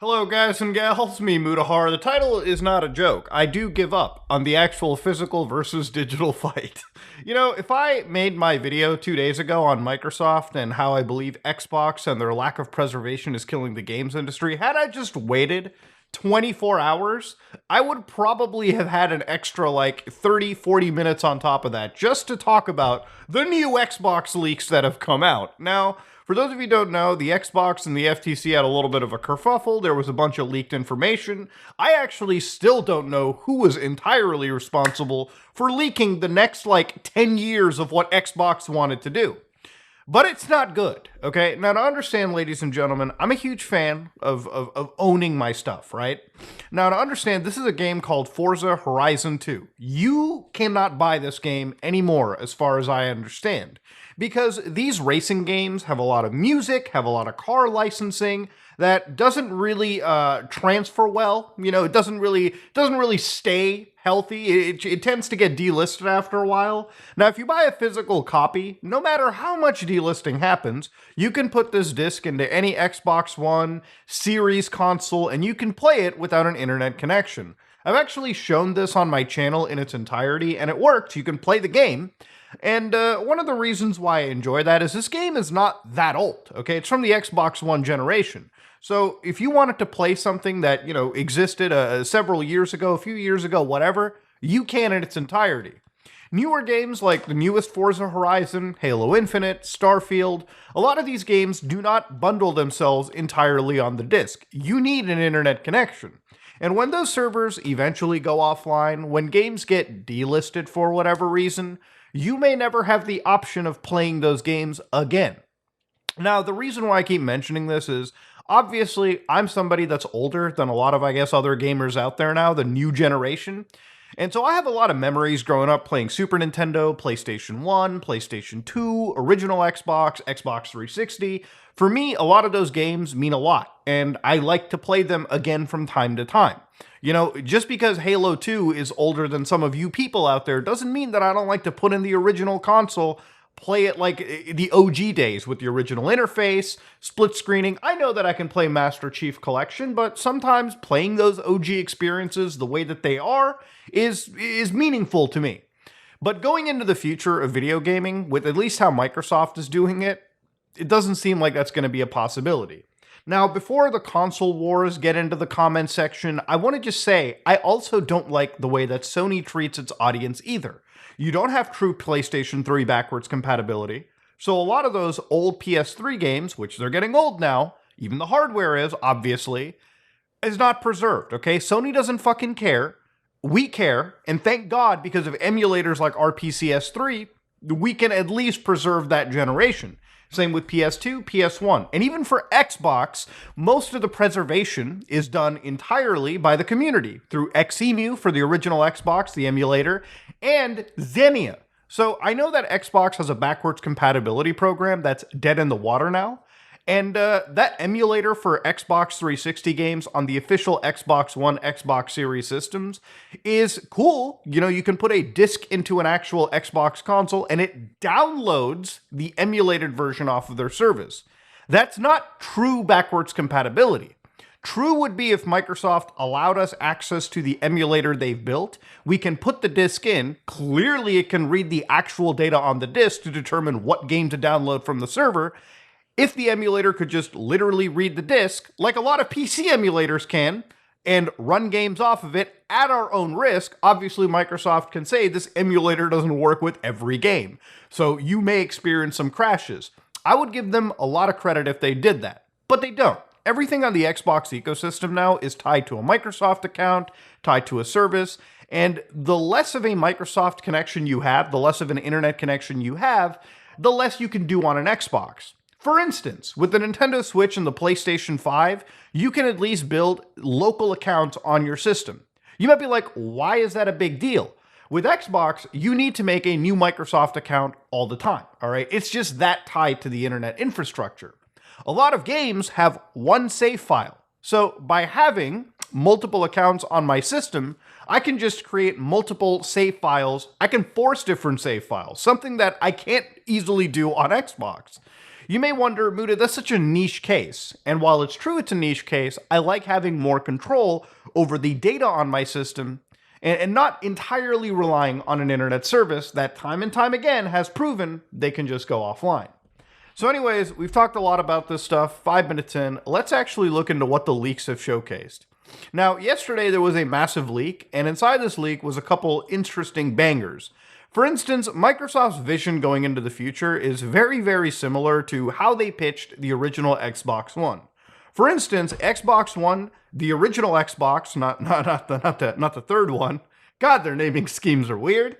Hello guys and gals, me Mutahar. The title is not a joke. I do give up on the actual physical versus digital fight. You know, if I made my video 2 days ago on Microsoft and how I believe Xbox and their lack of preservation is killing the games industry, had I just waited 24 hours, I would probably have had an extra like 30, 40 minutes on top of that just to talk about the new Xbox leaks that have come out. Now, for those of you who don't know, the Xbox and the FTC had a little bit of a kerfuffle. There was a bunch of leaked information. I actually still don't know who was entirely responsible for leaking the next like 10 years of what Xbox wanted to do. But it's not good, okay? Now, to understand, ladies and gentlemen, I'm a huge fan of owning my stuff, right? Now, to understand, this is a game called Forza Horizon 2. You cannot buy this game anymore, as far as I understand, because these racing games have a lot of music, have a lot of car licensing that doesn't really transfer well. You know, it doesn't really stay healthy. It tends to get delisted after a while. Now, if you buy a physical copy, no matter how much delisting happens, you can put this disc into any Xbox One, Series console, and you can play it without an internet connection. I've actually shown this on my channel in its entirety, and it works. You can play the game. And one of the reasons why I enjoy that is this game is not that old, okay? It's from the Xbox One generation. So if you wanted to play something that, you know, existed several years ago, a few years ago, whatever, you can in its entirety. Newer games like the newest Forza Horizon, Halo Infinite, Starfield, a lot of these games do not bundle themselves entirely on the disc. You need an internet connection. And when those servers eventually go offline, when games get delisted for whatever reason, you may never have the option of playing those games again. Now, the reason why I keep mentioning this is, obviously, I'm somebody that's older than a lot of, I guess, other gamers out there now, the new generation. And so I have a lot of memories growing up playing Super Nintendo, PlayStation 1, PlayStation 2, original Xbox, Xbox 360. For me, a lot of those games mean a lot, and I like to play them again from time to time. You know, just because Halo 2 is older than some of you people out there doesn't mean that I don't like to put in the original console, play it like the OG days with the original interface, split screening. I know that I can play Master Chief Collection, but sometimes playing those OG experiences the way that they are is meaningful to me. But going into the future of video gaming, with at least how Microsoft is doing it, it doesn't seem like that's going to be a possibility. Now, before the console wars get into the comment section, I want to just say, I also don't like the way that Sony treats its audience either. You don't have true PlayStation 3 backwards compatibility, so a lot of those old PS3 games, which they're getting old now, even the hardware is, obviously, is not preserved, okay? Sony doesn't fucking care. We care, and thank God, because of emulators like RPCS3, we can at least preserve that generation. Same with PS2, PS1. And even for Xbox, most of the preservation is done entirely by the community through Xemu for the original Xbox, the emulator, and Xenia. So I know that Xbox has a backwards compatibility program that's dead in the water now. And that emulator for Xbox 360 games on the official Xbox One, Xbox Series systems is cool. You know, you can put a disc into an actual Xbox console and it downloads the emulated version off of their service. That's not true backwards compatibility. True would be if Microsoft allowed us access to the emulator they've built. We can put the disc in. Clearly, it can read the actual data on the disc to determine what game to download from the server. If the emulator could just literally read the disc, like a lot of PC emulators can, and run games off of it at our own risk, obviously Microsoft can say this emulator doesn't work with every game. So you may experience some crashes. I would give them a lot of credit if they did that, but they don't. Everything on the Xbox ecosystem now is tied to a Microsoft account, tied to a service, and the less of a Microsoft connection you have, the less of an internet connection you have, the less you can do on an Xbox. For instance, with the Nintendo Switch and the PlayStation 5, you can at least build local accounts on your system. You might be like, why is that a big deal? With Xbox, you need to make a new Microsoft account all the time, all right? It's just that tied to the internet infrastructure. A lot of games have one save file. So by having multiple accounts on my system, I can just create multiple save files. I can force different save files, something that I can't easily do on Xbox. You may wonder, Muda, that's such a niche case. And while it's true it's a niche case, I like having more control over the data on my system and not entirely relying on an internet service that time and time again has proven they can just go offline. So anyways, we've talked a lot about this stuff, 5 minutes in. Let's actually look into what the leaks have showcased. Now, yesterday there was a massive leak, and inside this leak was a couple interesting bangers. For instance, Microsoft's vision going into the future is very, very similar to how they pitched the original Xbox One. For instance, Xbox One, the original Xbox, not the third one. God, their naming schemes are weird.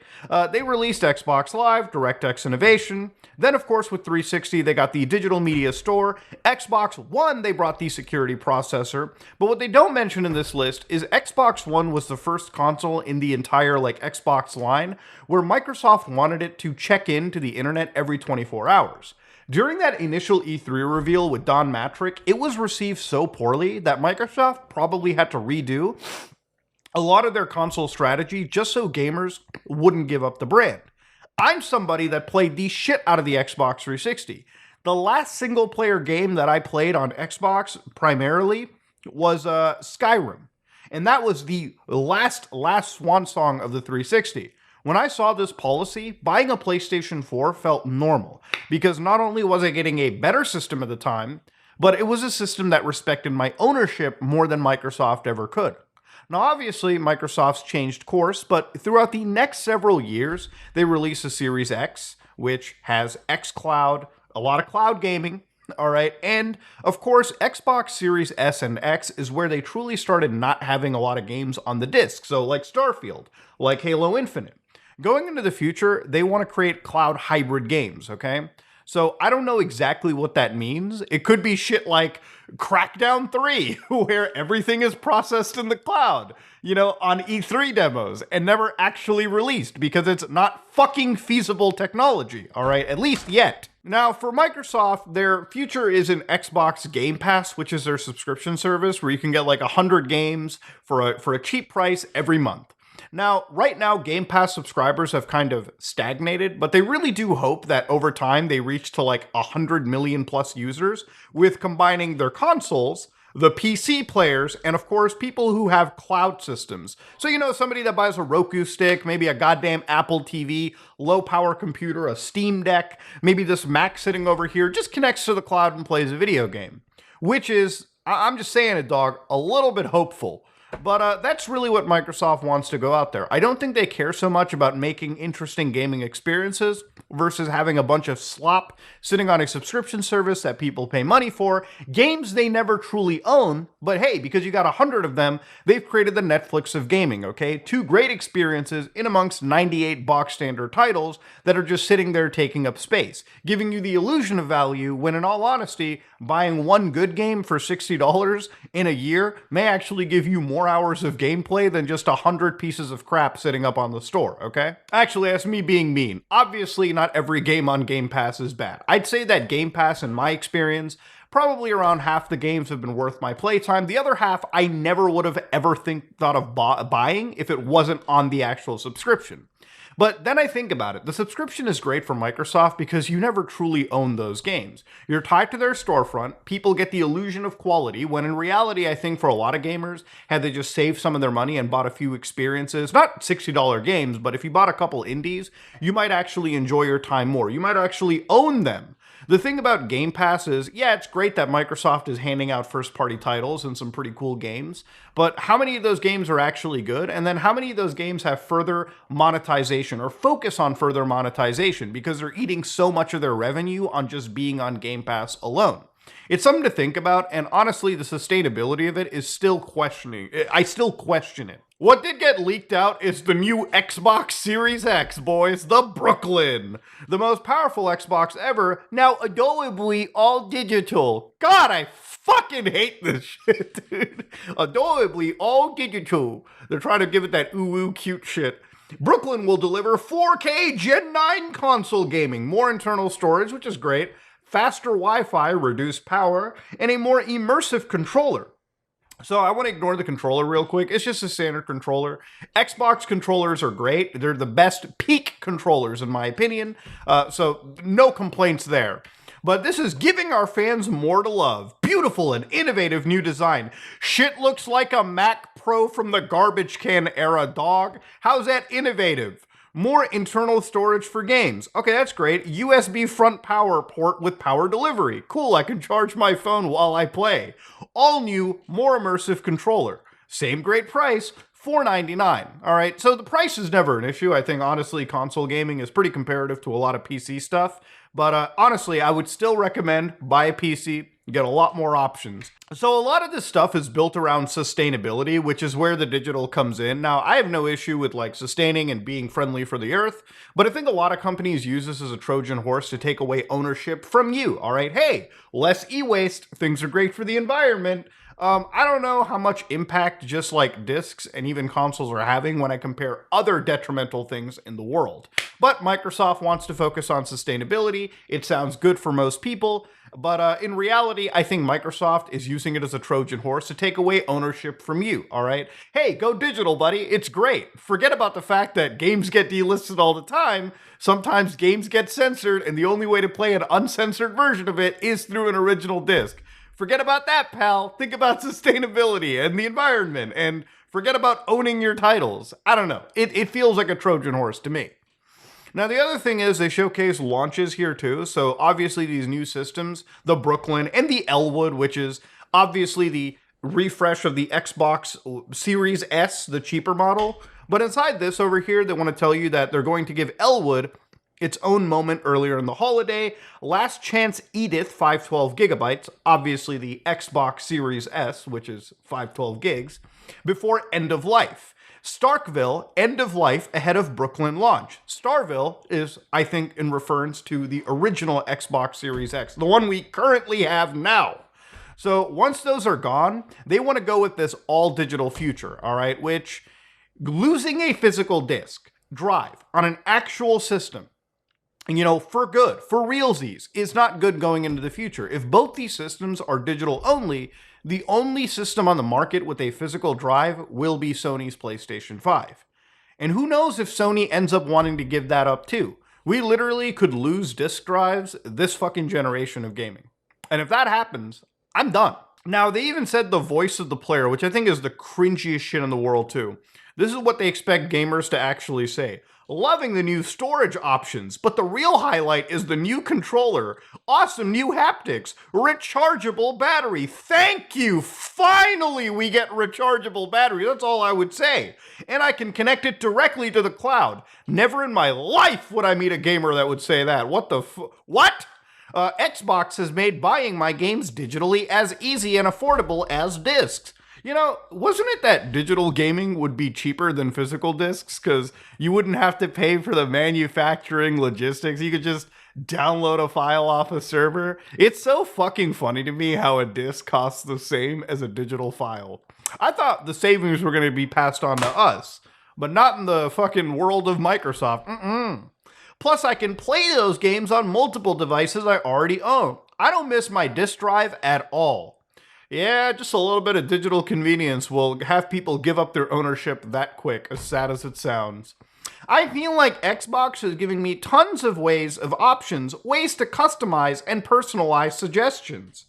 They released Xbox Live, DirectX Innovation. Then, of course, with 360, they got the Digital Media Store. Xbox One, they brought the security processor. But what they don't mention in this list is Xbox One was the first console in the entire Xbox line where Microsoft wanted it to check into the internet every 24 hours. During that initial E3 reveal with Don Mattrick, it was received so poorly that Microsoft probably had to redo a lot of their console strategy just so gamers wouldn't give up the brand. I'm somebody that played the shit out of the Xbox 360. The last single player game that I played on Xbox primarily was Skyrim. And that was the last swan song of the 360. When I saw this policy, buying a PlayStation 4 felt normal, because not only was I getting a better system at the time, but it was a system that respected my ownership more than Microsoft ever could. Now, obviously, Microsoft's changed course, but throughout the next several years, they released a Series X, which has xCloud, a lot of cloud gaming, all right, and of course, Xbox Series S and X is where they truly started not having a lot of games on the disc, so like Starfield, like Halo Infinite. Going into the future, they want to create cloud hybrid games, okay? So I don't know exactly what that means. It could be shit like Crackdown 3, where everything is processed in the cloud, on E3 demos and never actually released because it's not fucking feasible technology, all right? At least yet. Now, for Microsoft, their future is in Xbox Game Pass, which is their subscription service where you can get 100 games for a cheap price every month. Now, right now, Game Pass subscribers have kind of stagnated, but they really do hope that over time they reach to 100 million plus users with combining their consoles, the PC players, and of course, people who have cloud systems. So, somebody that buys a Roku stick, maybe a goddamn Apple TV, low power computer, a Steam Deck, maybe this Mac sitting over here just connects to the cloud and plays a video game. Which is, I'm just saying it, dog, a little bit hopeful. But that's really what Microsoft wants to go out there. I don't think they care so much about making interesting gaming experiences versus having a bunch of slop sitting on a subscription service that people pay money for, games they never truly own, but hey, because you got 100 of them, they've created the Netflix of gaming, okay? 2 great experiences in amongst 98 box standard titles that are just sitting there taking up space, giving you the illusion of value when in all honesty, buying one good game for $60 in a year may actually give you more hours of gameplay than just 100 pieces of crap sitting up on the store, okay? Actually, that's me being mean. Obviously, not every game on Game Pass is bad. I'd say that Game Pass, in my experience, probably around half the games have been worth my playtime. The other half, I never would have ever thought of buying if it wasn't on the actual subscription. But then I think about it. The subscription is great for Microsoft because you never truly own those games. You're tied to their storefront. People get the illusion of quality, when in reality, I think for a lot of gamers, had they just saved some of their money and bought a few experiences, not $60 games, but if you bought a couple indies, you might actually enjoy your time more. You might actually own them. The thing about Game Pass is, yeah, it's great that Microsoft is handing out first-party titles and some pretty cool games, but how many of those games are actually good? And then how many of those games have further monetization or focus on further monetization because they're eating so much of their revenue on just being on Game Pass alone? It's something to think about, and honestly, the sustainability of it is still questioning. I still question it. What did get leaked out is the new Xbox Series X, boys, the Brooklyn. The most powerful Xbox ever, now adorably all digital. God, I fucking hate this shit, dude. Adorably all digital. They're trying to give it that ooh cute shit. Brooklyn will deliver 4K Gen 9 console gaming, more internal storage, which is great, faster Wi-Fi, reduced power, and a more immersive controller. So I want to ignore the controller real quick. It's just a standard controller. Xbox controllers are great. They're the best peak controllers in my opinion. So no complaints there. But this is giving our fans more to love. Beautiful and innovative new design. Shit looks like a Mac Pro from the garbage can era, dog. How's that innovative? More internal storage for games. Okay, that's great. USB front power port with power delivery. Cool, I can charge my phone while I play. All new, more immersive controller. Same great price, $499. All right, so the price is never an issue. I think, honestly, console gaming is pretty comparative to a lot of PC stuff. But honestly, I would still recommend buy a PC. You get a lot more options. So a lot of this stuff is built around sustainability, which is where the digital comes in. Now, I have no issue with like sustaining and being friendly for the earth, but I think a lot of companies use this as a Trojan horse to take away ownership from you. All right, hey, less e-waste, things are great for the environment. I don't know how much impact just like discs and even consoles are having when I compare other detrimental things in the world. But Microsoft wants to focus on sustainability. It sounds good for most people. But in reality, I think Microsoft is using it as a Trojan horse to take away ownership from you, all right? Hey, go digital, buddy. It's great. Forget about the fact that games get delisted all the time. Sometimes games get censored, and the only way to play an uncensored version of it is through an original disc. Forget about that, pal. Think about sustainability and the environment, and forget about owning your titles. I don't know. It feels like a Trojan horse to me. Now, the other thing is they showcase launches here too. So obviously these new systems, the Brooklyn and the Elwood, which is obviously the refresh of the Xbox Series S, the cheaper model. But inside this over here, they want to tell you that they're going to give Elwood its own moment earlier in the holiday. Last Chance Edith, 512 gigabytes, obviously the Xbox Series S, which is 512 gigs, before End of Life. Starkville, End of Life ahead of Brooklyn launch. Starville is, I think, in reference to the original Xbox Series X, the one we currently have now. So once those are gone, they want to go with this all-digital future, all right, which losing a physical disc drive on an actual system, you know, for good, for realsies, is not good going into the future. If both these systems are digital only, the only system on the market with a physical drive will be Sony's PlayStation 5. And who knows if Sony ends up wanting to give that up too. We literally could lose disk drives this fucking generation of gaming. And if that happens, I'm done. Now, they even said the voice of the player, which I think is the cringiest shit in the world too. This is what they expect gamers to actually say. Loving the new storage options, but the real highlight is the new controller, awesome new haptics, rechargeable battery. Thank you! Finally we get rechargeable battery, that's all I would say. And I can connect it directly to the cloud. Never in my life would I meet a gamer that would say that. What? Xbox has made buying my games digitally as easy and affordable as discs. You know, wasn't it that digital gaming would be cheaper than physical discs? Because you wouldn't have to pay for the manufacturing logistics. You could just download a file off a server. It's so fucking funny to me how a disc costs the same as a digital file. I thought the savings were going to be passed on to us, but not in the fucking world of Microsoft. Plus, I can play those games on multiple devices I already own. I don't miss my disc drive at all. Yeah, just a little bit of digital convenience will have people give up their ownership that quick, as sad as it sounds. I feel like Xbox is giving me tons of ways of options, ways to customize and personalize suggestions.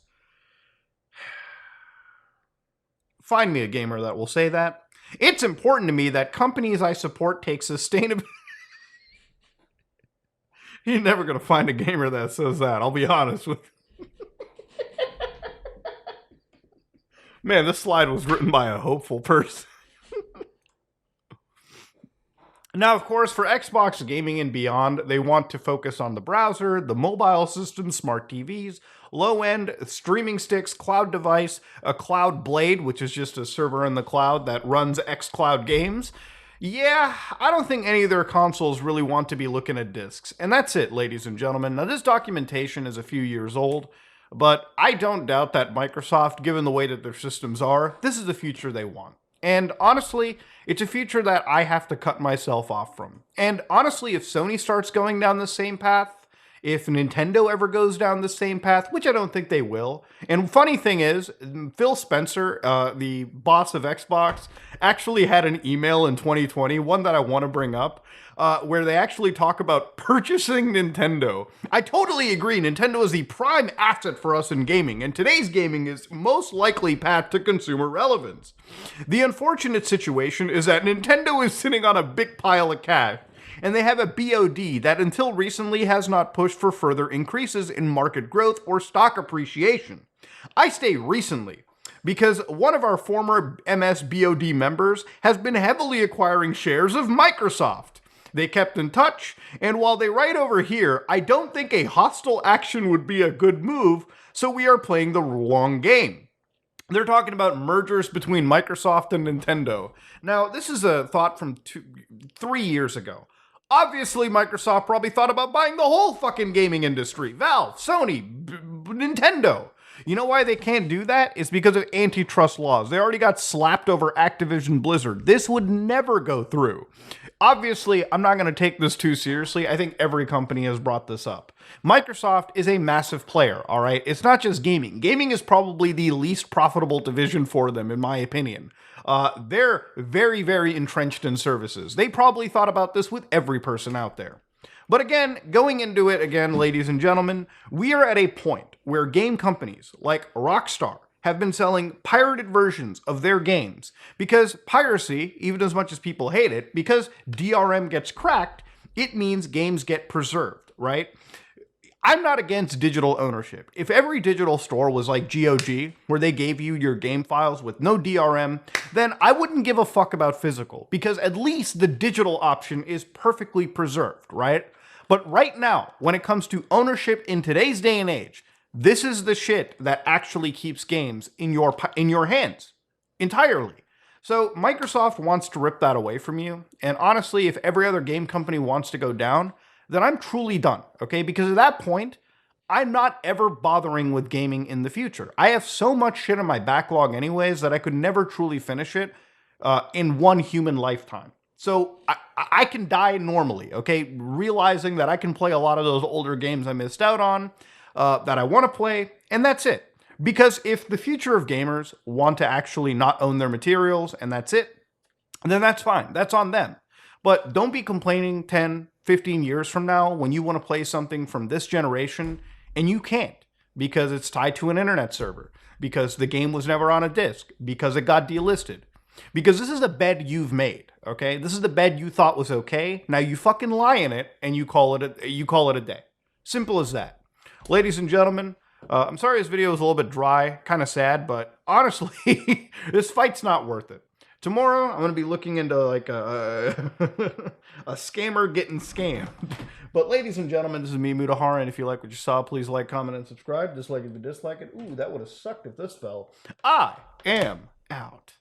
Find me a gamer that will say that. It's important to me that companies I support take sustainability. You're never going to find a gamer that says that, I'll be honest with you. Man, this slide was written by a hopeful person. Now, of course, for Xbox gaming and beyond, they want to focus on the browser, the mobile system, smart TVs, low-end streaming sticks, cloud device, a cloud blade, which is just a server in the cloud that runs xCloud games. Yeah, I don't think any of their consoles really want to be looking at discs. And that's it, ladies and gentlemen. Now, this documentation is a few years old, but I don't doubt that Microsoft, given the way that their systems are, this is the future they want. And honestly, it's a future that I have to cut myself off from. And honestly, if Sony starts going down the same path, if Nintendo ever goes down the same path, which I don't think they will. And funny thing is, Phil Spencer, the boss of Xbox, actually had an email in 2020, one that I want to bring up, where they actually talk about purchasing Nintendo. I totally agree. Nintendo is the prime asset for us in gaming, and today's gaming is most likely path to consumer relevance. The unfortunate situation is that Nintendo is sitting on a big pile of cash, and they have a BOD that until recently has not pushed for further increases in market growth or stock appreciation. I say recently, because one of our former MS BOD members has been heavily acquiring shares of Microsoft. They kept in touch, and while they write over here, I don't think a hostile action would be a good move, so we are playing the long game. They're talking about mergers between Microsoft and Nintendo. Now, this is a thought from 3 years ago. Obviously, Microsoft probably thought about buying the whole fucking gaming industry. Valve, Sony, Nintendo. You know why they can't do that? It's because of antitrust laws. They already got slapped over Activision Blizzard. This would never go through. Obviously, I'm not going to take this too seriously. I think every company has brought this up. Microsoft is a massive player, all right? It's not just gaming. Gaming is probably the least profitable division for them, in my opinion. They're very, very entrenched in services. They probably thought about this with every person out there. But again, going into it again, ladies and gentlemen, we are at a point where game companies like Rockstar have been selling pirated versions of their games because piracy, even as much as people hate it, because DRM gets cracked, it means games get preserved, right? I'm not against digital ownership. If every digital store was like GOG, where they gave you your game files with no DRM, then I wouldn't give a fuck about physical, because at least the digital option is perfectly preserved, right? But right now, when it comes to ownership in today's day and age, this is the shit that actually keeps games in your hands entirely. So Microsoft wants to rip that away from you. And honestly, if every other game company wants to go down, then I'm truly done, okay? Because at that point, I'm not ever bothering with gaming in the future. I have so much shit in my backlog anyways that I could never truly finish it in one human lifetime. So I can die normally, okay? Realizing that I can play a lot of those older games I missed out on, that I want to play, and that's it. Because if the future of gamers want to actually not own their materials, and that's it, then that's fine. That's on them. But don't be complaining 10, 15 years from now when you want to play something from this generation, and you can't because it's tied to an internet server, because the game was never on a disc, because it got delisted. Because this is the bed you've made, okay? This is the bed you thought was okay. Now you fucking lie in it, and you call it a day. Simple as that. Ladies and gentlemen, I'm sorry this video was a little bit dry, kind of sad, but honestly, this fight's not worth it. Tomorrow, I'm going to be looking into like a scammer getting scammed. But ladies and gentlemen, this is me, Mutahara, and if you like what you saw, please like, comment, and subscribe. Dislike if you dislike it. Ooh, that would have sucked if this fell. I am out.